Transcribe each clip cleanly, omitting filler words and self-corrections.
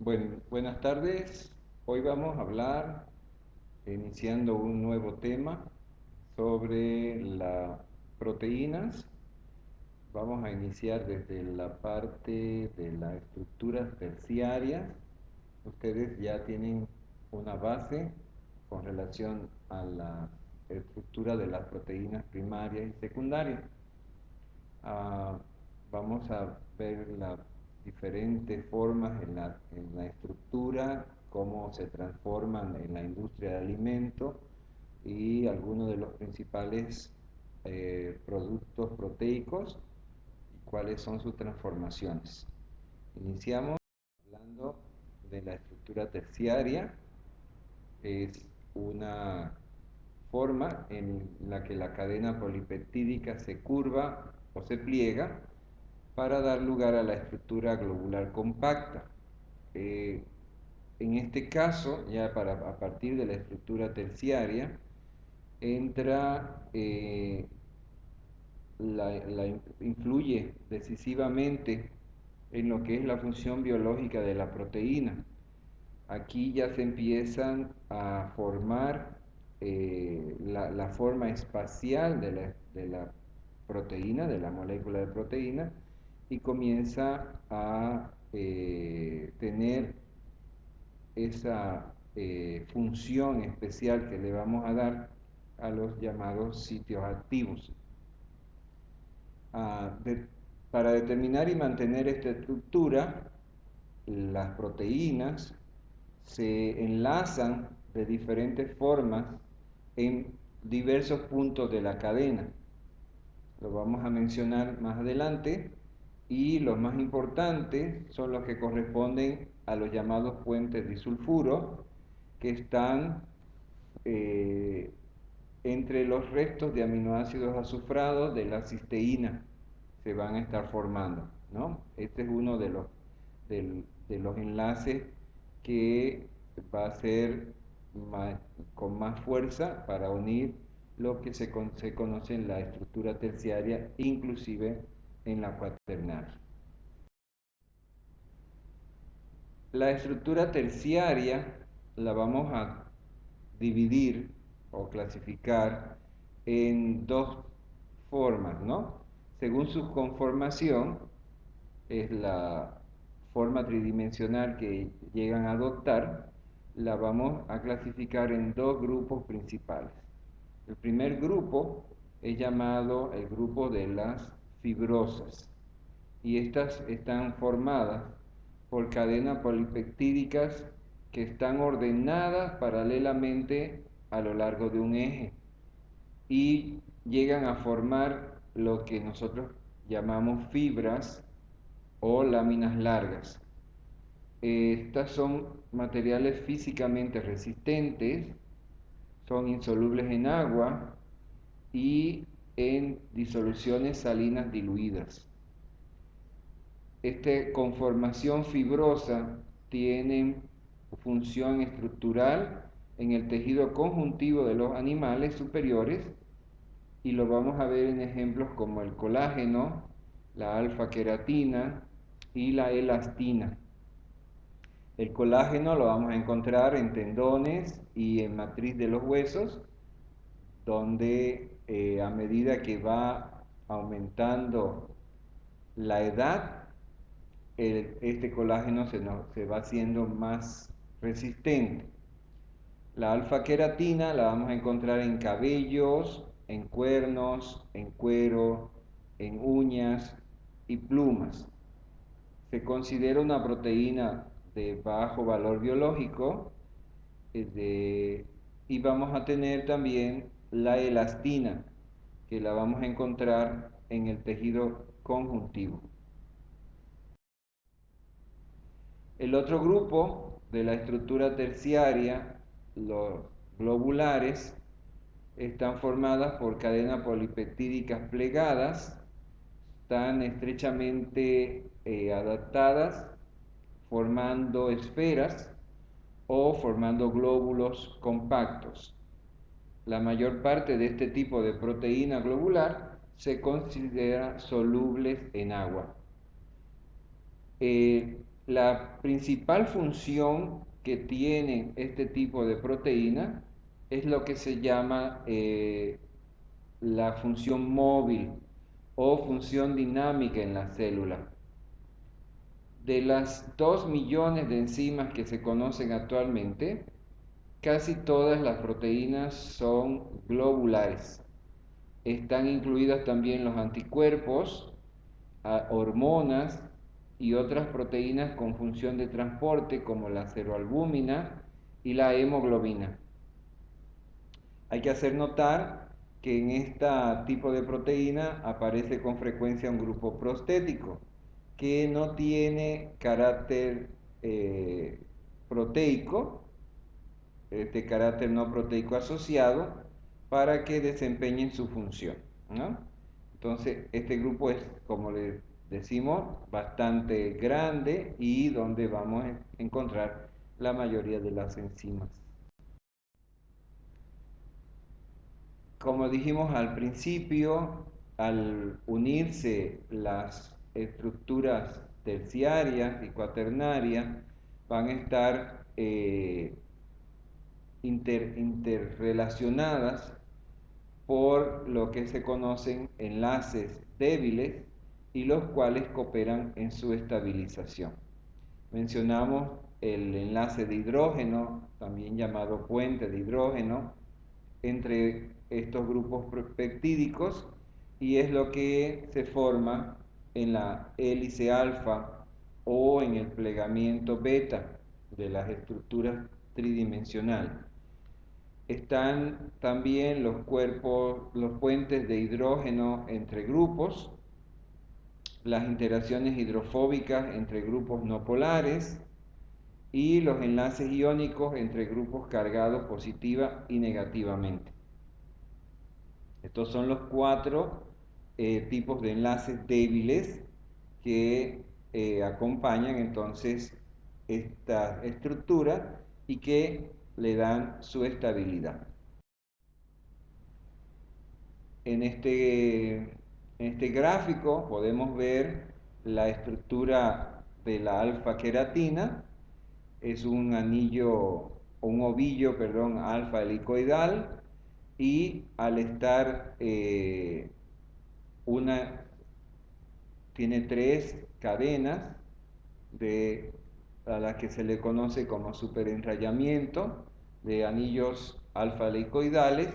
Bueno, buenas tardes. Hoy vamos a hablar, iniciando un nuevo tema sobre las proteínas. Vamos a iniciar desde la parte de las estructuras terciarias. Ustedes ya tienen una base con relación a la estructura de las proteínas primarias y secundarias. Ah, Vamos a ver las diferentes formas en la estructura, cómo se transforman en la industria de alimentos y algunos de los principales productos proteicos y cuáles son sus transformaciones. Iniciamos hablando de la estructura terciaria. Es una forma en la que la cadena polipeptídica se curva o se pliega para dar lugar a la estructura globular compacta. Eh, en este caso, a partir de la estructura terciaria, entra, influye decisivamente en lo que es la función biológica de la proteína. Aquí ya se empiezan a formar la forma espacial de la proteína, de la molécula de proteína, y comienza a tener esa función especial que le vamos a dar a los llamados sitios activos. Ah, de- para determinar y mantener esta estructura, las proteínas se enlazan de diferentes formas en diversos puntos de la cadena. Lo vamos a mencionar más adelante y los más importantes son los que corresponden a los llamados puentes disulfuro que están eh, entre los restos de aminoácidos azufrados de la cisteína. Se van a estar formando, ¿no? Este es uno de los enlaces que va a ser con más fuerza para unir lo que se conoce en la estructura terciaria, inclusive en la cuaternaria. La estructura terciaria la vamos a dividir o clasificar en dos formas, ¿no? Según su conformación, es la forma tridimensional que llegan a adoptar, la vamos a clasificar en dos grupos principales. El primer grupo es llamado el grupo de las fibrosas y estas están formadas por cadenas polipeptídicas que están ordenadas paralelamente a lo largo de un eje y llegan a formar lo que nosotros llamamos fibras o láminas largas. Estas son materiales físicamente resistentes, son insolubles en agua y en disoluciones salinas diluidas. Esta conformación fibrosa tiene función estructural en el tejido conjuntivo de los animales superiores y lo vamos a ver en ejemplos como el colágeno, la alfa-queratina y la elastina. El colágeno lo vamos a encontrar en tendones y en matriz de los huesos, donde a medida que va aumentando la edad, este colágeno se va haciendo más resistente. La alfa-queratina la vamos a encontrar en cabellos, en cuernos, en cuero, en uñas y plumas. Se considera una proteína de bajo valor biológico y vamos a tener también la elastina, que la vamos a encontrar en el tejido conjuntivo. El otro grupo de la estructura terciaria, los globulares, están formadas por cadenas polipeptídicas plegadas, están estrechamente adaptadas, formando esferas o formando glóbulos compactos. La mayor parte de este tipo de proteína globular se considera solubles en agua. La principal función que tiene este tipo de proteína es lo que se llama la función móvil o función dinámica en la célula. De las 2 millones de enzimas que se conocen actualmente, casi todas las proteínas son globulares. Están incluidas también los anticuerpos, hormonas y otras proteínas con función de transporte como la ceroalbúmina y la hemoglobina. Hay que hacer notar que en este tipo de proteína aparece con frecuencia un grupo prostético que no tiene carácter proteico, este carácter no proteico asociado, para que desempeñen su función, ¿no? Entonces, este grupo es, como les decimos, bastante grande y donde vamos a encontrar la mayoría de las enzimas. Como dijimos al principio, al unirse las estructuras terciarias y cuaternarias, van a estar interrelacionadas por lo que se conocen enlaces débiles y los cuales cooperan en su estabilización. Mencionamos el enlace de hidrógeno, también llamado puente de hidrógeno, entre estos grupos peptídicos, y es lo que se forma en la hélice alfa o en el plegamiento beta de las estructuras tridimensionales. Están también los puentes de hidrógeno entre grupos, las interacciones hidrofóbicas entre grupos no polares y los enlaces iónicos entre grupos cargados positiva y negativamente. Estos son los 4 tipos de enlaces débiles que acompañan entonces esta estructura y que le dan su estabilidad. En este gráfico podemos ver la estructura de la alfa queratina. Es un anillo, o un ovillo, perdón, alfa helicoidal, y al estar una, tiene 3 cadenas a las que se le conoce como superenrayamiento de anillos alfa helicoidales,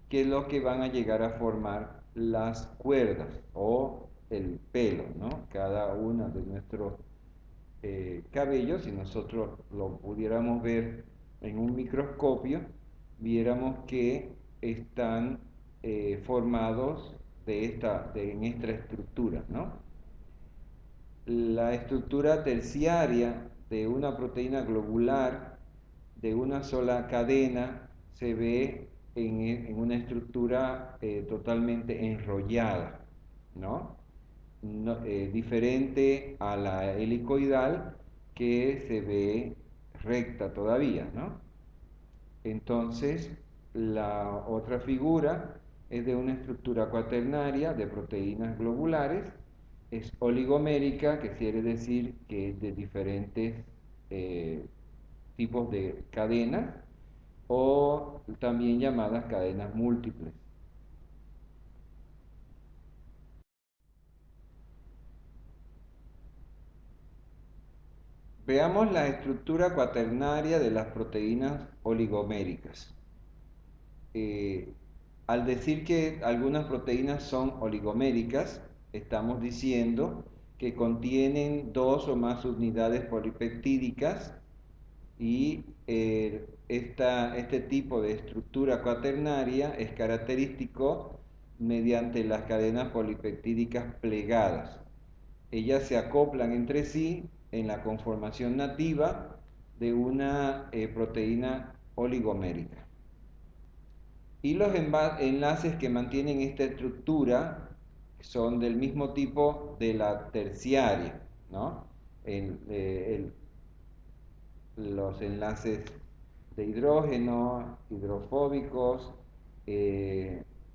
que es lo que van a llegar a formar las cuerdas o el pelo, ¿no? Cada una de nuestros cabellos, si nosotros lo pudiéramos ver en un microscopio, viéramos que están formados en esta estructura, ¿no? La estructura terciaria de una proteína globular de una sola cadena se ve en una estructura totalmente enrollada, ¿no? Diferente a la helicoidal, que se ve recta todavía, ¿no? Entonces, la otra figura es de una estructura cuaternaria de proteínas globulares, es oligomérica, que quiere decir que es de diferentes eh, tipos de cadenas, o también llamadas cadenas múltiples. Veamos la estructura cuaternaria de las proteínas oligoméricas. Eh, Al decir que algunas proteínas son oligoméricas, estamos diciendo que contienen 2 o más unidades polipeptídicas, y este tipo de estructura cuaternaria es característico mediante las cadenas polipeptídicas plegadas. Ellas se acoplan entre sí en la conformación nativa de una proteína oligomérica. Y los enlaces que mantienen esta estructura son del mismo tipo de la terciaria, ¿no? Los enlaces de hidrógeno, hidrofóbicos,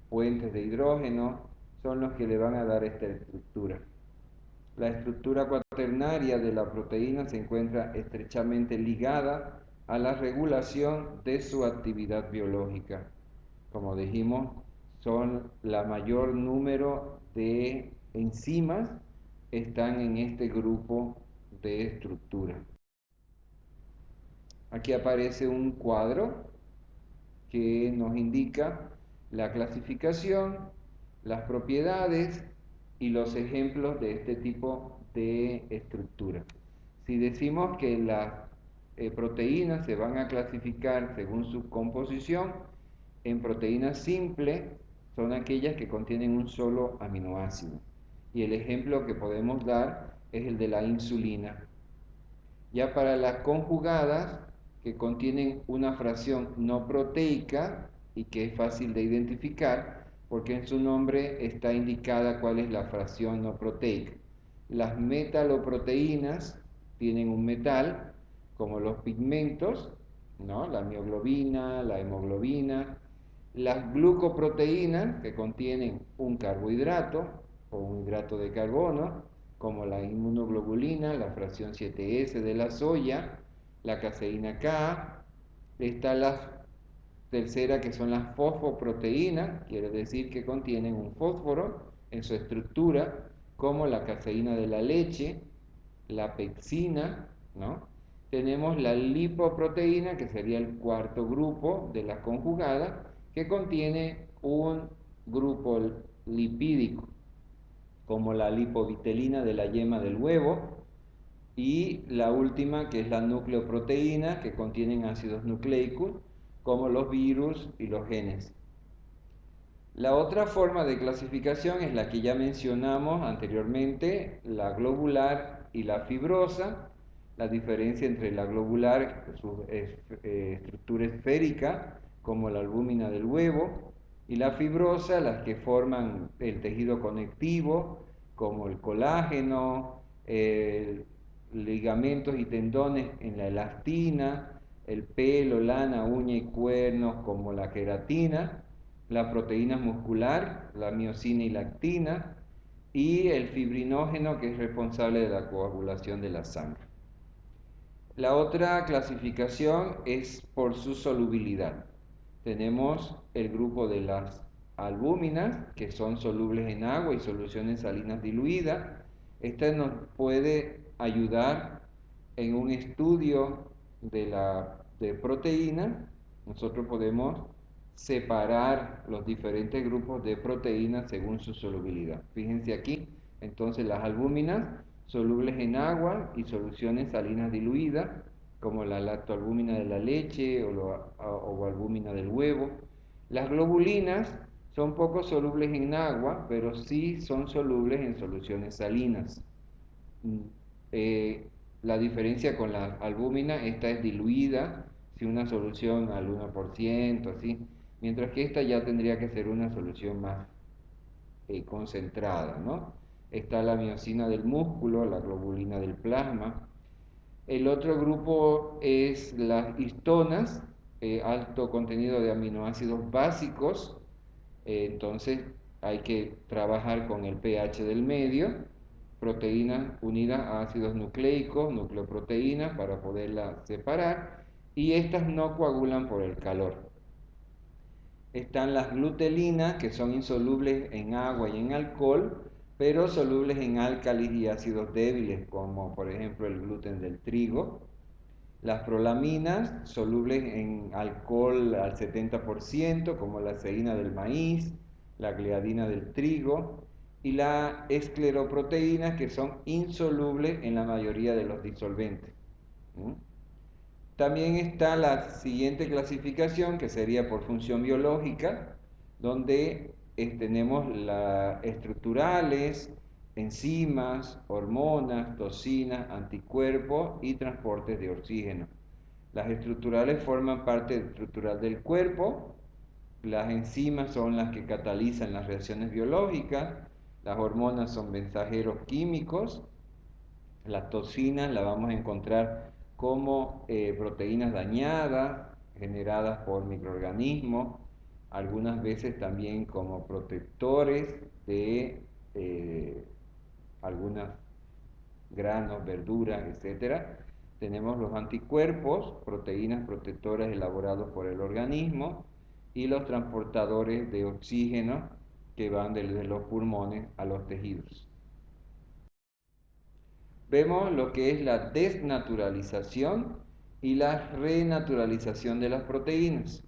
puentes de hidrógeno, son los que le van a dar esta estructura. La estructura cuaternaria de la proteína se encuentra estrechamente ligada a la regulación de su actividad biológica. Como dijimos, son la mayor número de enzimas están en este grupo de estructura. Aquí aparece un cuadro que nos indica la clasificación, las propiedades y los ejemplos de este tipo de estructura. Si decimos que las proteínas se van a clasificar según su composición, en proteínas simples son aquellas que contienen un solo aminoácido. Y el ejemplo que podemos dar es el de la insulina. Ya para las conjugadas, que contienen una fracción no proteica y que es fácil de identificar, porque en su nombre está indicada cuál es la fracción no proteica. Las metaloproteínas tienen un metal, como los pigmentos, ¿no? La mioglobina, la hemoglobina. Las glucoproteínas, que contienen un carbohidrato o un hidrato de carbono, como la inmunoglobulina, la fracción 7S de la soya, la caseína K. Está la tercera, que son las fosfoproteínas, quiere decir que contienen un fósforo en su estructura, como la caseína de la leche, la pexina, ¿no? Tenemos la lipoproteína, que sería el cuarto grupo de las conjugadas, que contiene un grupo lipídico, como la lipovitelina de la yema del huevo, y la última, que es la nucleoproteína, que contienen ácidos nucleicos, como los virus y los genes. La otra forma de clasificación es la que ya mencionamos anteriormente, la globular y la fibrosa. La diferencia entre la globular, su estructura esférica, como la albúmina del huevo, y la fibrosa, las que forman el tejido conectivo, como el colágeno, ligamentos y tendones en la elastina, el pelo, lana, uña y cuernos, como la queratina, la proteína muscular, la miocina y la actina, y el fibrinógeno, que es responsable de la coagulación de la sangre. La otra clasificación es por su solubilidad. Tenemos el grupo de las albúminas, que son solubles en agua y soluciones salinas diluidas. Esta nos puede ayudar en un estudio de proteínas. Nosotros podemos separar los diferentes grupos de proteínas según su solubilidad. Fíjense aquí, entonces las albúminas solubles en agua y soluciones salinas diluidas, como la lactoalbúmina de la leche o albúmina del huevo. Las globulinas son poco solubles en agua, pero sí son solubles en soluciones salinas. Eh, la diferencia con la albúmina, esta es diluida, si una solución al 1%, así, mientras que esta ya tendría que ser una solución más concentrada, ¿no? Está la miocina del músculo, la globulina del plasma. El otro grupo es las histonas, alto contenido de aminoácidos básicos, entonces hay que trabajar con el pH del medio, proteínas unidas a ácidos nucleicos, nucleoproteínas, para poderlas separar, y estas no coagulan por el calor. Están las glutelinas, que son insolubles en agua y en alcohol, pero solubles en álcalis y ácidos débiles, como por ejemplo el gluten del trigo. Las prolaminas, solubles en alcohol al 70%, como la ceína del maíz, la gliadina del trigo, y las escleroproteínas, que son insolubles en la mayoría de los disolventes. ¿Mm? También está la siguiente clasificación, que sería por función biológica, donde tenemos las estructurales, enzimas, hormonas, toxinas, anticuerpos y transportes de oxígeno. Las estructurales forman parte estructural del cuerpo, las enzimas son las que catalizan las reacciones biológicas, las hormonas son mensajeros químicos, las toxinas las vamos a encontrar como proteínas dañadas generadas por microorganismos, algunas veces también como protectores de algunas granos, verduras, etcétera. Tenemos los anticuerpos, proteínas protectoras elaborados por el organismo, y los transportadores de oxígeno que van desde los pulmones a los tejidos. Vemos lo que es la desnaturalización y la renaturalización de las proteínas.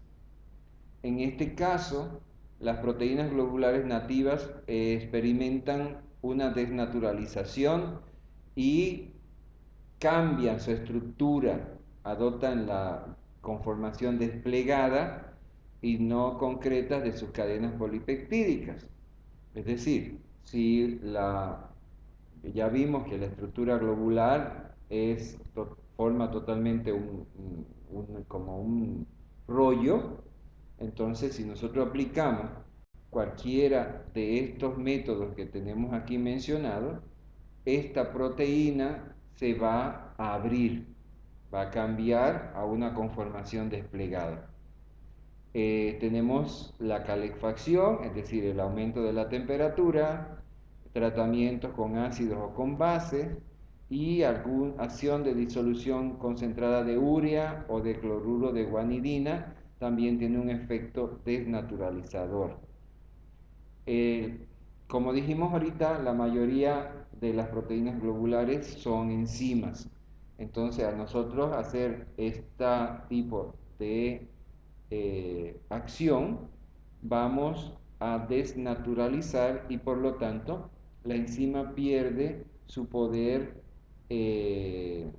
En este caso, las proteínas globulares nativas experimentan una desnaturalización y cambian su estructura, adoptan la conformación desplegada y no concreta de sus cadenas polipeptídicas. Es decir, si ya vimos que la estructura globular forma totalmente como un rollo. Entonces, si nosotros aplicamos cualquiera de estos métodos que tenemos aquí mencionados, esta proteína se va a abrir, va a cambiar a una conformación desplegada. Tenemos la calefacción, es decir, el aumento de la temperatura, tratamientos con ácidos o con bases, y alguna acción de disolución concentrada de urea o de cloruro de guanidina también tiene un efecto desnaturalizador. Como dijimos ahorita, la mayoría de las proteínas globulares son enzimas. Entonces, a nosotros hacer este tipo de acción, vamos a desnaturalizar y por lo tanto la enzima pierde su poder,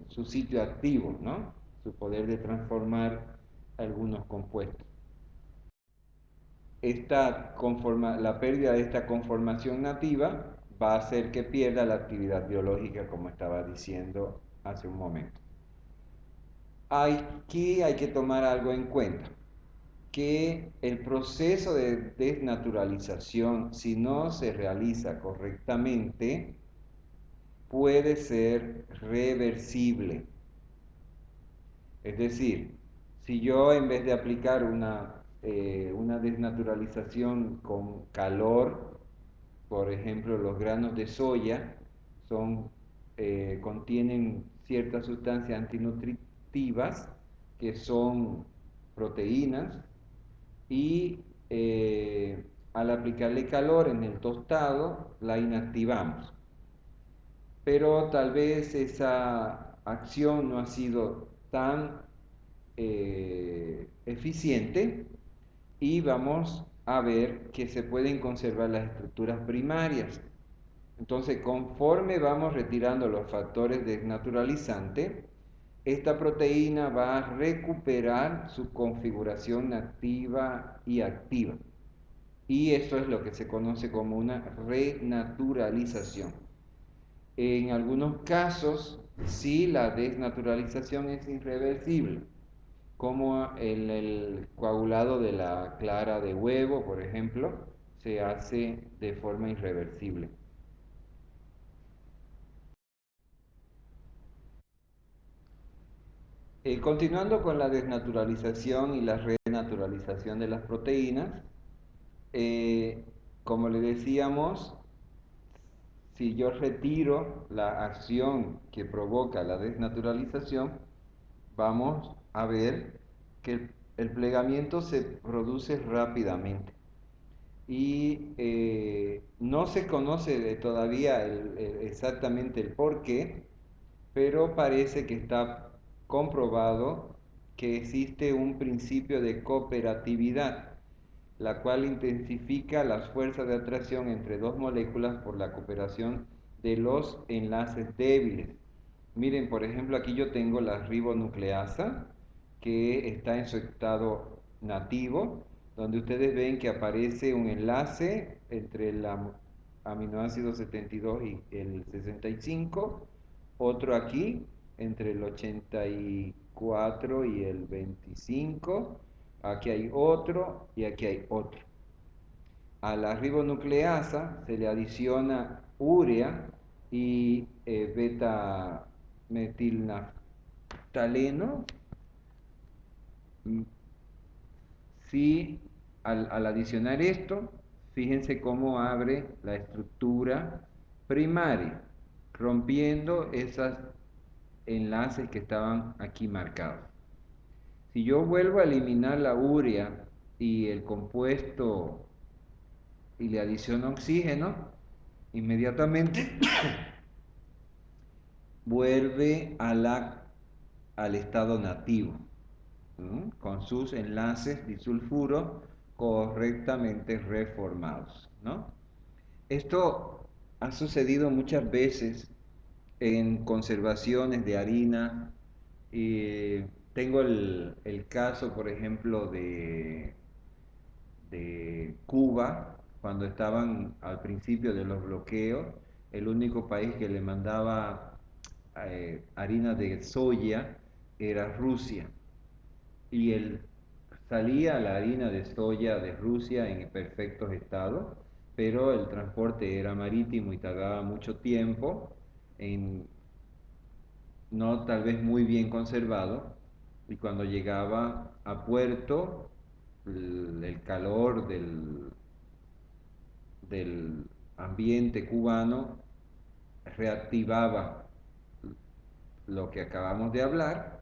su sitio activo, ¿no? Su poder de transformar algunos compuestos. La pérdida de esta conformación nativa va a hacer que pierda la actividad biológica, como estaba diciendo hace un momento. Aquí hay que tomar algo en cuenta, que el proceso de desnaturalización, si no se realiza correctamente, puede ser reversible. Es decir, si yo en vez de aplicar una desnaturalización con calor, por ejemplo, los granos de soya contienen ciertas sustancias antinutritivas que son proteínas, y al aplicarle calor en el tostado la inactivamos. Pero tal vez esa acción no ha sido tan eficiente, y vamos a ver que se pueden conservar las estructuras primarias. Entonces, conforme vamos retirando los factores desnaturalizantes, esta proteína va a recuperar su configuración nativa y activa. Y eso es lo que se conoce como una renaturalización. En algunos casos, sí, la desnaturalización es irreversible, como el coagulado de la clara de huevo, por ejemplo, se hace de forma irreversible. Continuando con la desnaturalización y la renaturalización de las proteínas, eh, como le decíamos, si yo retiro la acción que provoca la desnaturalización, vamos a ver que el plegamiento se produce rápidamente. Y no se conoce todavía exactamente el por qué, pero parece que está comprobado que existe un principio de cooperatividad, la cual intensifica las fuerzas de atracción entre dos moléculas por la cooperación de los enlaces débiles. Miren, por ejemplo, aquí yo tengo la ribonucleasa, que está en su estado nativo, donde ustedes ven que aparece un enlace entre el aminoácido 72 y el 65, otro aquí entre el 84 y el 25, aquí hay otro y aquí hay otro. A la ribonucleasa se le adiciona urea y beta metilnaftaleno. Si al adicionar esto, fíjense cómo abre la estructura primaria. rompiendo esos enlaces que estaban aquí marcados. Si yo vuelvo a eliminar la urea y el compuesto y le adiciono oxígeno, inmediatamente vuelve al estado nativo, con sus enlaces disulfuro correctamente reformados, ¿no? Esto ha sucedido muchas veces en conservaciones de harina. Tengo el caso, por ejemplo, de Cuba, cuando estaban al principio de los bloqueos, el único país que le mandaba harina de soya era Rusia. Y salía la harina de soya de Rusia en perfectos estados, pero el transporte era marítimo y tardaba mucho tiempo, en, no tal vez muy bien conservado, y cuando llegaba a puerto, el calor del ambiente cubano reactivaba lo que acabamos de hablar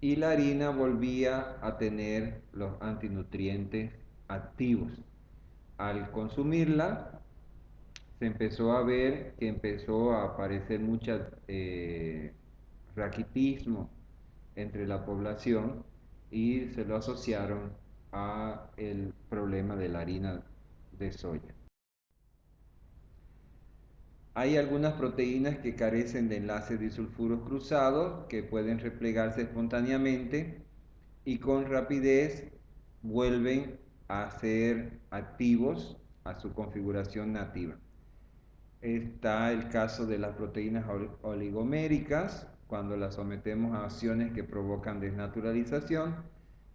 y la harina volvía a tener los antinutrientes activos. Al consumirla, se empezó a ver que empezó a aparecer mucho raquitismo entre la población y se lo asociaron a el problema de la harina de soya. Hay algunas proteínas que carecen de enlaces disulfuros cruzados que pueden replegarse espontáneamente y con rapidez vuelven a ser activos a su configuración nativa. Está el caso de las proteínas oligoméricas. Cuando las sometemos a acciones que provocan desnaturalización,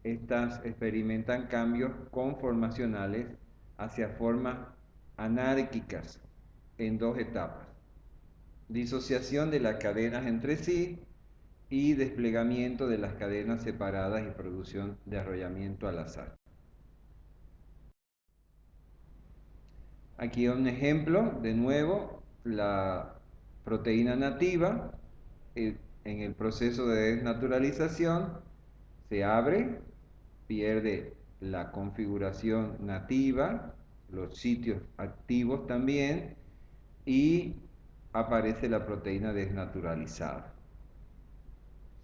estas experimentan cambios conformacionales hacia formas anárquicas en dos etapas: disociación de las cadenas entre sí y desplegamiento de las cadenas separadas y producción de arrollamiento al azar. Aquí un ejemplo, de nuevo, la proteína nativa en el proceso de desnaturalización se abre, pierde la configuración nativa, los sitios activos también, y aparece la proteína desnaturalizada.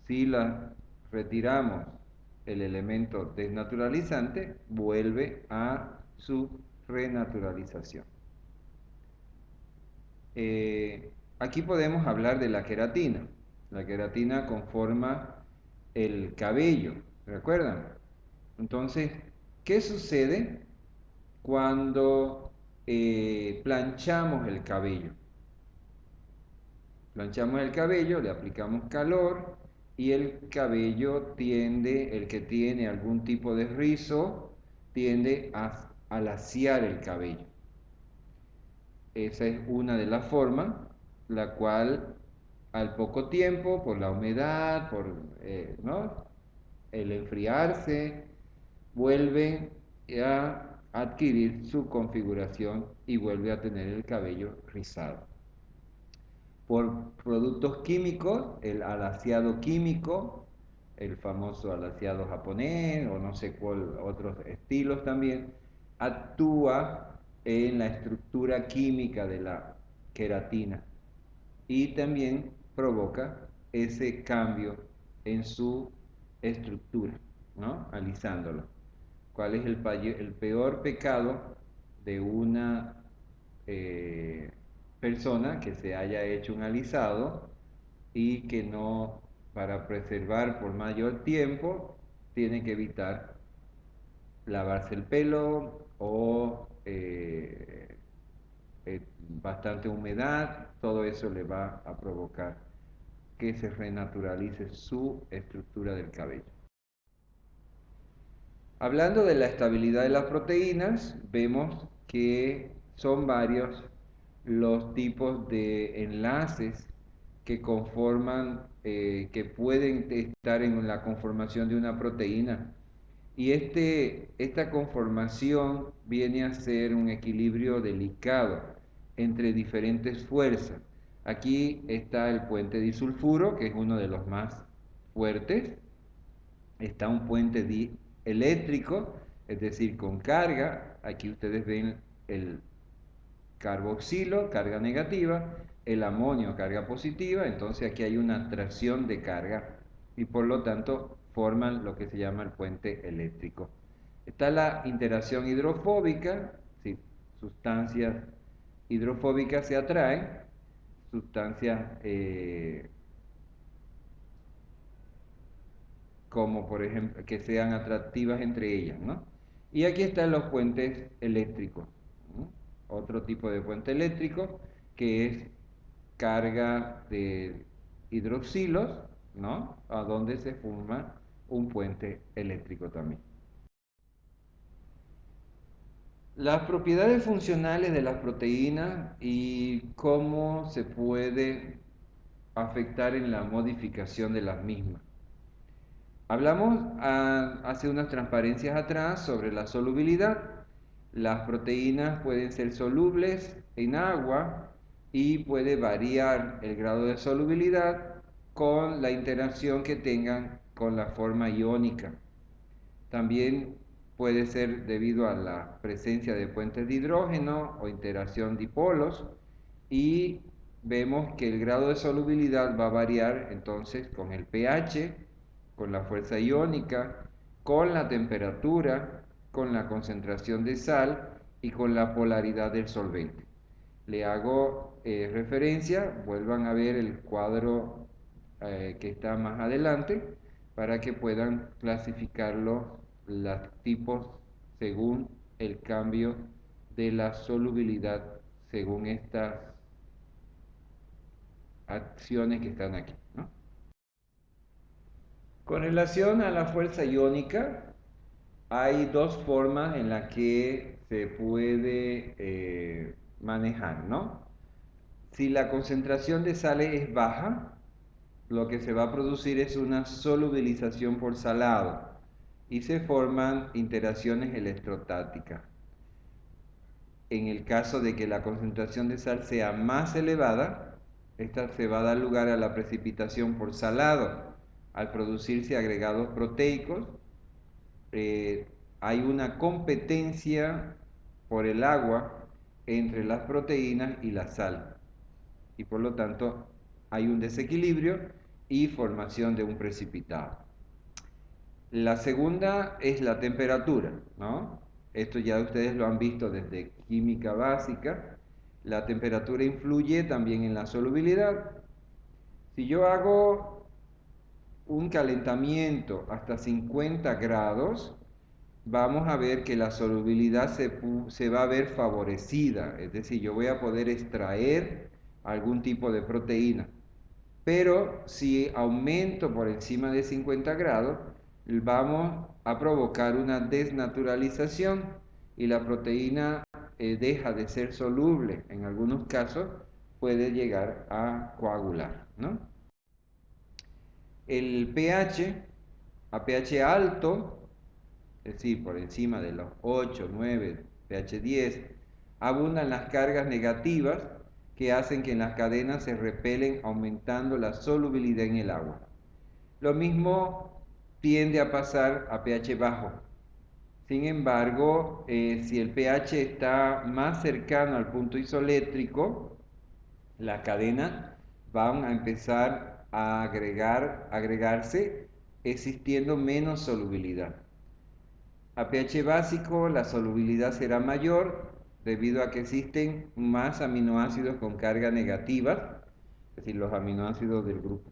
Si la retiramos el elemento desnaturalizante, vuelve a su renaturalización. Aquí podemos hablar de la queratina. La queratina conforma el cabello, ¿recuerdan? Entonces, ¿qué sucede cuando planchamos el cabello? Planchamos el cabello, le aplicamos calor y el cabello tiende, el que tiene algún tipo de rizo, tiende a alaciar el cabello. Esa es una de las formas, la cual al poco tiempo, por la humedad, ¿no?, el enfriarse, vuelve a adquirir su configuración y vuelve a tener el cabello rizado. Por productos químicos, el alaciado químico, el famoso alaciado japonés o no sé cuál otros estilos también, actúa en la estructura química de la queratina y también provoca ese cambio en su estructura, ¿no?, alisándolo. ¿Cuál es el peor pecado de una persona que se haya hecho un alisado y que no, para preservar por mayor tiempo, tiene que evitar lavarse el pelo o bastante humedad? Todo eso le va a provocar que se renaturalice su estructura del cabello. Hablando de la estabilidad de las proteínas, vemos que son varios los tipos de enlaces que conforman, que pueden estar en la conformación de una proteína. Y esta conformación viene a ser un equilibrio delicado entre diferentes fuerzas. Aquí está el puente disulfuro, que es uno de los más fuertes. Está un puente eléctrico, es decir, con carga. Aquí ustedes ven el carboxilo, carga negativa, el amonio, carga positiva. Entonces aquí hay una atracción de carga y por lo tanto forman lo que se llama el puente eléctrico. Está la interacción hidrofóbica, si sustancias hidrofóbicas se atraen, sustancias como por ejemplo que sean atractivas entre ellas, ¿no? Y aquí están los puentes eléctricos, ¿no? Otro tipo de puente eléctrico que es carga de hidroxilos, ¿no? A donde se forma un puente eléctrico también. Las propiedades funcionales de las proteínas y cómo se puede afectar en la modificación de las mismas. Hablamos hace unas transparencias atrás sobre la solubilidad. Las proteínas pueden ser solubles en agua y puede variar el grado de solubilidad con la interacción que tengan con la forma iónica. También puede ser debido a la presencia de puentes de hidrógeno o interacción dipolos y vemos que el grado de solubilidad va a variar entonces con el pH, con la fuerza iónica, con la temperatura, con la concentración de sal y con la polaridad del solvente. Le hago referencia, vuelvan a ver el cuadro que está más adelante para que puedan clasificarlo los tipos según el cambio de la solubilidad según estas acciones que están aquí, ¿no? Con relación a la fuerza iónica, hay dos formas en las que se puede manejar, ¿no? Si la concentración de sales es baja, lo que se va a producir es una solubilización por salado y se forman interacciones electrostáticas. En el caso de que la concentración de sal sea más elevada, esta se va a dar lugar a la precipitación por salado. Al producirse agregados proteicos, hay una competencia por el agua entre las proteínas y la sal. Y por lo tanto hay un desequilibrio y formación de un precipitado. La segunda es la temperatura, ¿no? Esto ya ustedes lo han visto desde química básica. La temperatura influye también en la solubilidad. Si yo hago un calentamiento hasta 50 grados, vamos a ver que la solubilidad se va a ver favorecida, es decir, yo voy a poder extraer algún tipo de proteína. Pero si aumento por encima de 50 grados, vamos a provocar una desnaturalización y la proteína deja de ser soluble. En algunos casos puede llegar a coagular, ¿no? El pH, a pH alto, es decir, por encima de los 8, 9, pH 10, abundan las cargas negativas que hacen que en las cadenas se repelen aumentando la solubilidad en el agua. Lo mismo tiende a pasar a pH bajo. Sin embargo, si el pH está más cercano al punto isoeléctrico, las cadenas van a empezar a agregarse existiendo menos solubilidad. A pH básico la solubilidad será mayor debido a que existen más aminoácidos con carga negativa, es decir, los aminoácidos del grupo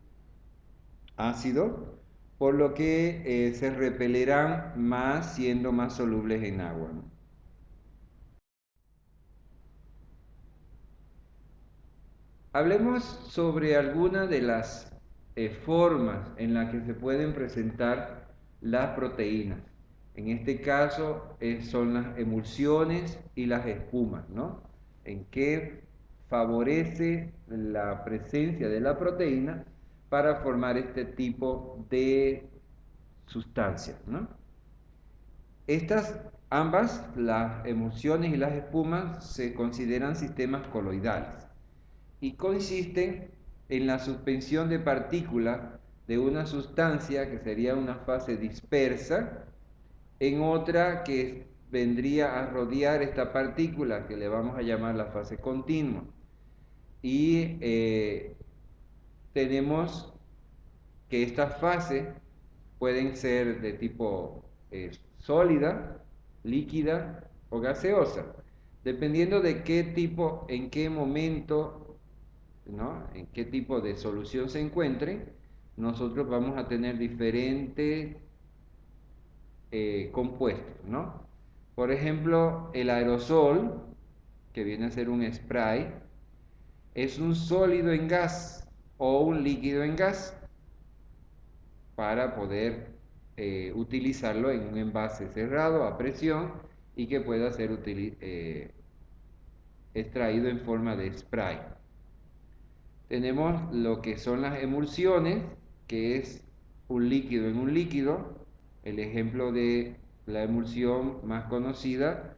ácido, por lo que se repelerán más siendo más solubles en agua, ¿no? Hablemos sobre algunas de las formas en las que se pueden presentar las proteínas. En este caso son las emulsiones y las espumas, ¿no? En que favorece la presencia de la proteína para formar este tipo de sustancias, ¿no? Estas ambas, las emulsiones y las espumas, se consideran sistemas coloidales y consisten en la suspensión de partículas de una sustancia que sería una fase dispersa en otra que vendría a rodear esta partícula que le vamos a llamar la fase continua. Y tenemos que estas fases pueden ser de tipo sólida, líquida o gaseosa, dependiendo de qué tipo, en qué momento, ¿no? En qué tipo de solución se encuentre, nosotros vamos a tener diferentes compuestos, ¿no? Por ejemplo, el aerosol, que viene a ser un spray, es un sólido en gas o un líquido en gas para poder utilizarlo en un envase cerrado a presión y que pueda ser extraído en forma de spray. Tenemos lo que son las emulsiones, que es un líquido en un líquido. El ejemplo de la emulsión más conocida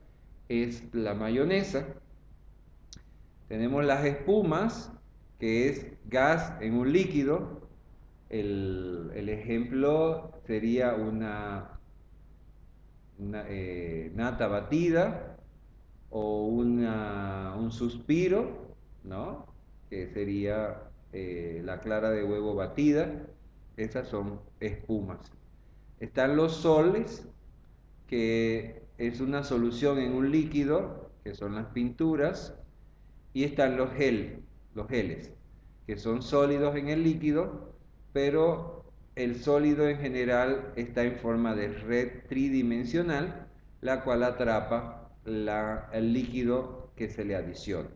es la mayonesa. Tenemos las espumas, que es gas en un líquido. El ejemplo sería una nata batida o un suspiro, ¿no? Que sería la clara de huevo batida. Esas son espumas. Están los soles, que es una solución en un líquido, que son las pinturas, y están los geles, que son sólidos en el líquido, pero el sólido en general está en forma de red tridimensional, la cual atrapa el líquido que se le adiciona.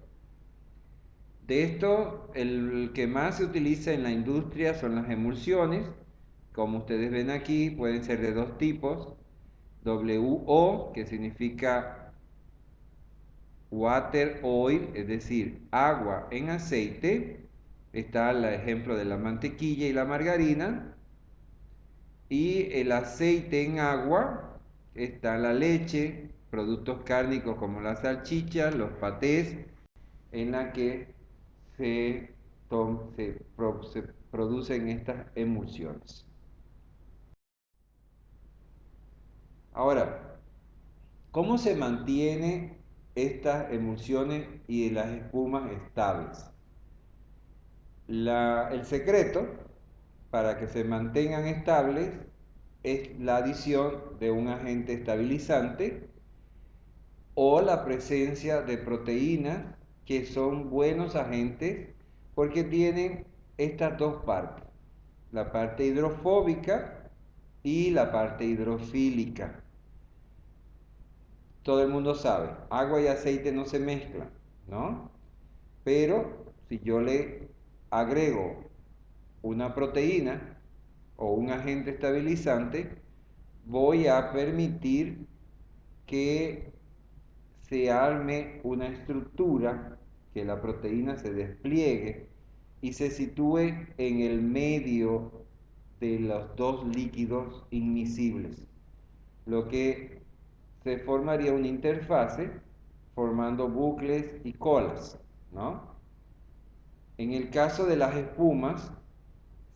De esto, el que más se utiliza en la industria son las emulsiones. Como ustedes ven aquí, pueden ser de dos tipos. WO, que significa water oil, es decir, agua en aceite. Está el ejemplo de la mantequilla y la margarina. Y el aceite en agua, está la leche, productos cárnicos como las salchichas, los patés, en la que se producen estas emulsiones. Ahora, ¿cómo se mantiene estas emulsiones y las espumas estables? El secreto para que se mantengan estables es la adición de un agente estabilizante o la presencia de proteínas que son buenos agentes porque tienen estas dos partes, la parte hidrofóbica y la parte hidrofílica. Todo el mundo sabe, agua y aceite no se mezclan, ¿no? Pero si yo le agrego una proteína o un agente estabilizante, voy a permitir que se arme una estructura, que la proteína se despliegue y se sitúe en el medio de los dos líquidos inmiscibles, lo que se formaría una interfase formando bucles y colas, ¿no? En el caso de las espumas,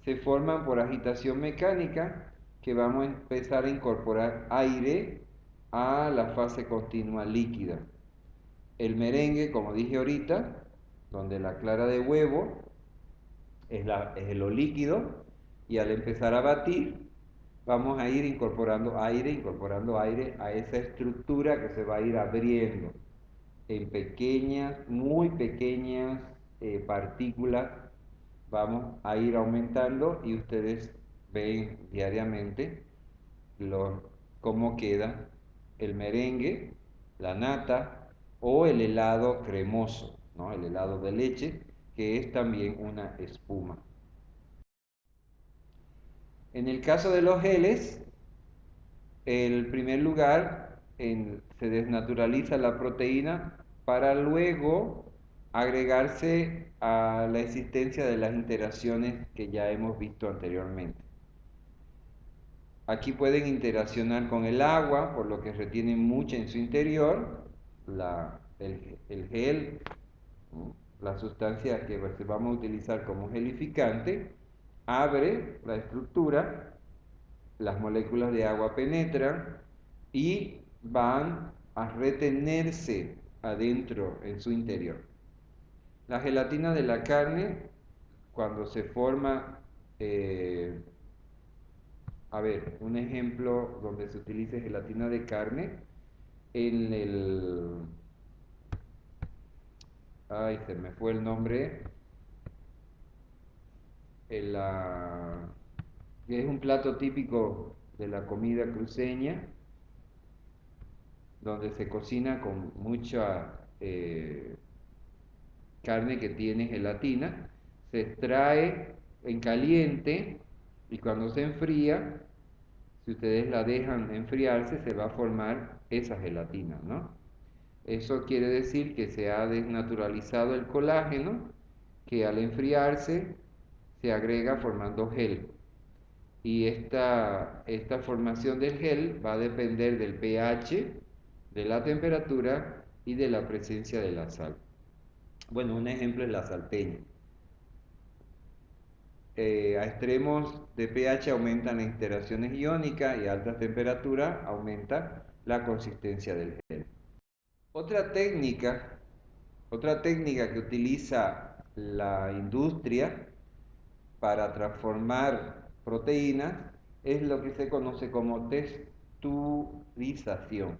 se forman por agitación mecánica, que vamos a empezar a incorporar aire a la fase continua líquida. El merengue, como dije ahorita, donde la clara de huevo es lo líquido, y al empezar a batir, vamos a ir incorporando aire a esa estructura que se va a ir abriendo en pequeñas, muy pequeñas partículas. Vamos a ir aumentando y ustedes ven diariamente cómo queda el merengue, la nata o el helado cremoso, ¿no? El helado de leche, que es también una espuma. En el caso de los geles, en primer lugar se desnaturaliza la proteína para luego agregarse a la existencia de las interacciones que ya hemos visto anteriormente. Aquí pueden interaccionar con el agua, por lo que retienen mucha en su interior, el gel, ¿no? la sustancia que pues, vamos a utilizar como gelificante, abre la estructura, las moléculas de agua penetran y van a retenerse adentro en su interior. La gelatina de la carne, cuando se forma, a ver, un ejemplo donde se utilice gelatina de carne, en ay, se me fue el nombre, en que es un plato típico de la comida cruceña, donde se cocina con mucha carne que tiene gelatina, se extrae en caliente y cuando se enfría, si ustedes la dejan enfriarse, se va a formar esa gelatina, ¿no? Eso quiere decir que se ha desnaturalizado el colágeno, que al enfriarse se agrega formando gel. Y esta formación del gel va a depender del pH, de la temperatura y de la presencia de la sal. Bueno, un ejemplo es la salteña. A extremos de pH aumentan las interacciones iónicas y a altas temperaturas aumenta la consistencia del gel. Otra técnica, otra técnica que utiliza la industria para transformar proteínas es lo que se conoce como texturización.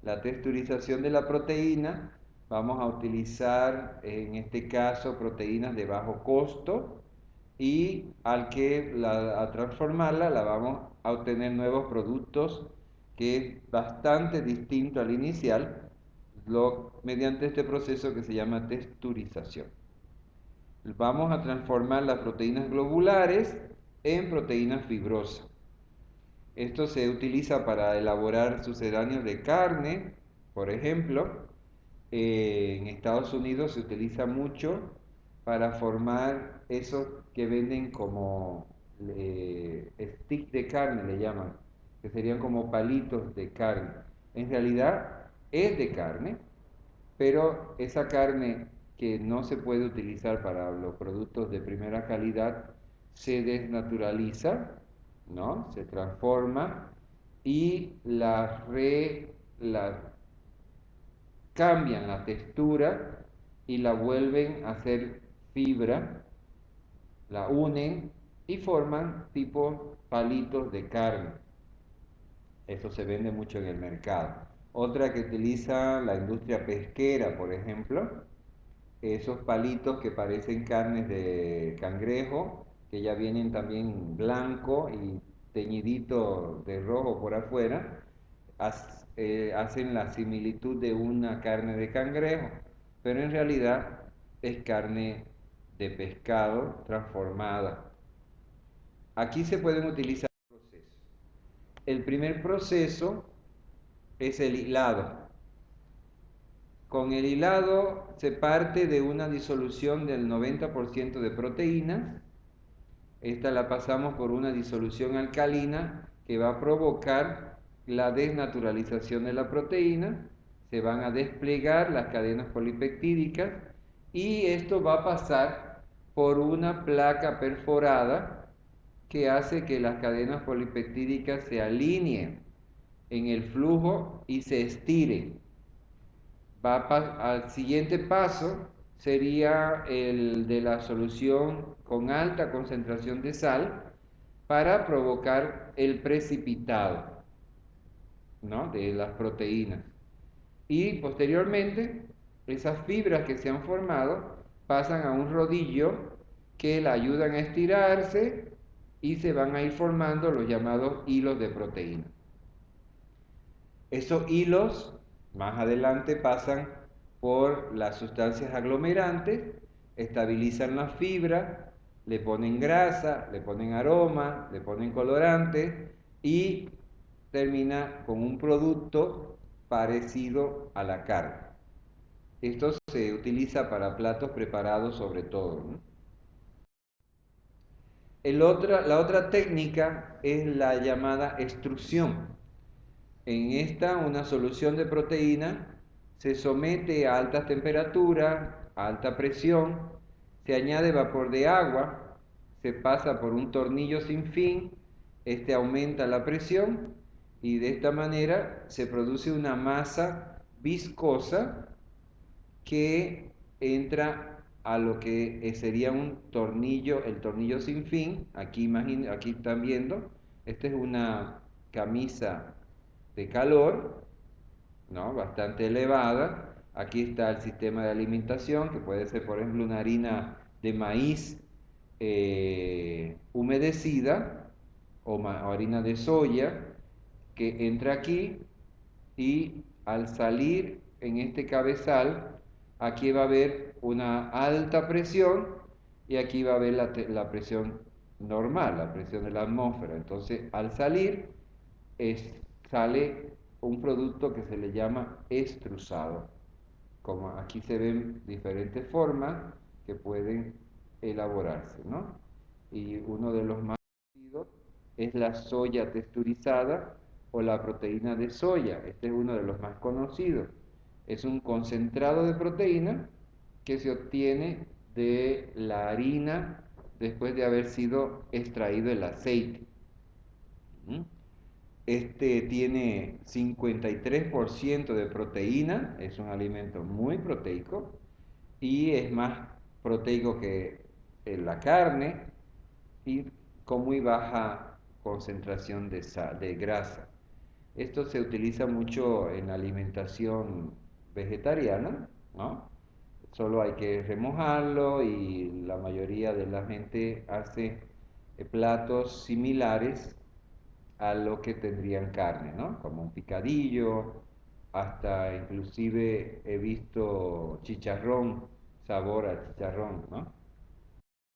La texturización de la proteína, vamos a utilizar en este caso proteínas de bajo costo y al transformarla la vamos a obtener nuevos productos que es bastante distinto al inicial mediante este proceso que se llama texturización. Vamos a transformar las proteínas globulares en proteínas fibrosas. Esto se utiliza para elaborar sucedáneos de carne, por ejemplo. En Estados Unidos se utiliza mucho para formar esos que venden como stick de carne, le llaman, que serían como palitos de carne. En realidad es de carne, pero esa carne que no se puede utilizar para los productos de primera calidad se desnaturaliza, ¿no? Se transforma y la cambian la textura y la vuelven a hacer fibra, la unen y forman tipo palitos de carne. Eso se vende mucho en el mercado. Otra que utiliza la industria pesquera, por ejemplo, esos palitos que parecen carnes de cangrejo, que ya vienen también blanco y teñidito de rojo por afuera, hacen la similitud de una carne de cangrejo, pero en realidad es carne de pescado transformada. Aquí se pueden utilizar procesos. El primer proceso es el hilado. Con el hilado se parte de una disolución del 90% de proteínas. Esta la pasamos por una disolución alcalina que va a provocar la desnaturalización de la proteína. Se van a desplegar las cadenas polipeptídicas y esto va a pasar por una placa perforada que hace que las cadenas polipeptídicas se alineen en el flujo y se estiren. Al siguiente paso sería el de la solución con alta concentración de sal para provocar el precipitado, ¿no?, de las proteínas. Y posteriormente, esas fibras que se han formado pasan a un rodillo que la ayudan a estirarse y se van a ir formando los llamados hilos de proteína. Esos hilos más adelante pasan por las sustancias aglomerantes, estabilizan la fibra, le ponen grasa, le ponen aroma, le ponen colorante y termina con un producto parecido a la carne. Esto se utiliza para platos preparados sobre todo, ¿no? La otra técnica es la llamada extrusión. En esta, una solución de proteína se somete a altas temperaturas, a alta presión, se añade vapor de agua, se pasa por un tornillo sin fin, este aumenta la presión y de esta manera se produce una masa viscosa que entra a lo que sería un tornillo, el tornillo sin fin. Aquí están viendo, esta es una camisa de calor, ¿no? Bastante elevada. Aquí está el sistema de alimentación, que puede ser, por ejemplo, una harina de maíz humedecida o harina de soya, que entra aquí y al salir en este cabezal, aquí va a haber una alta presión y aquí va a haber la presión normal, la presión de la atmósfera. Entonces, al salir, sale un producto que se le llama extrusado. Como aquí se ven diferentes formas que pueden elaborarse, ¿no? Y uno de los más conocidos es la soya texturizada o la proteína de soya. Este es uno de los más conocidos. Es un concentrado de proteína que se obtiene de la harina después de haber sido extraído el aceite. ¿Mm? Este tiene 53% de proteína, es un alimento muy proteico y es más proteico que la carne y con muy baja concentración de grasa. Esto se utiliza mucho en la alimentación vegetariana, ¿no? Solo hay que remojarlo y la mayoría de la gente hace platos similares a lo que tendrían carne, ¿no? Como un picadillo, hasta inclusive he visto chicharrón, sabor a chicharrón, ¿no?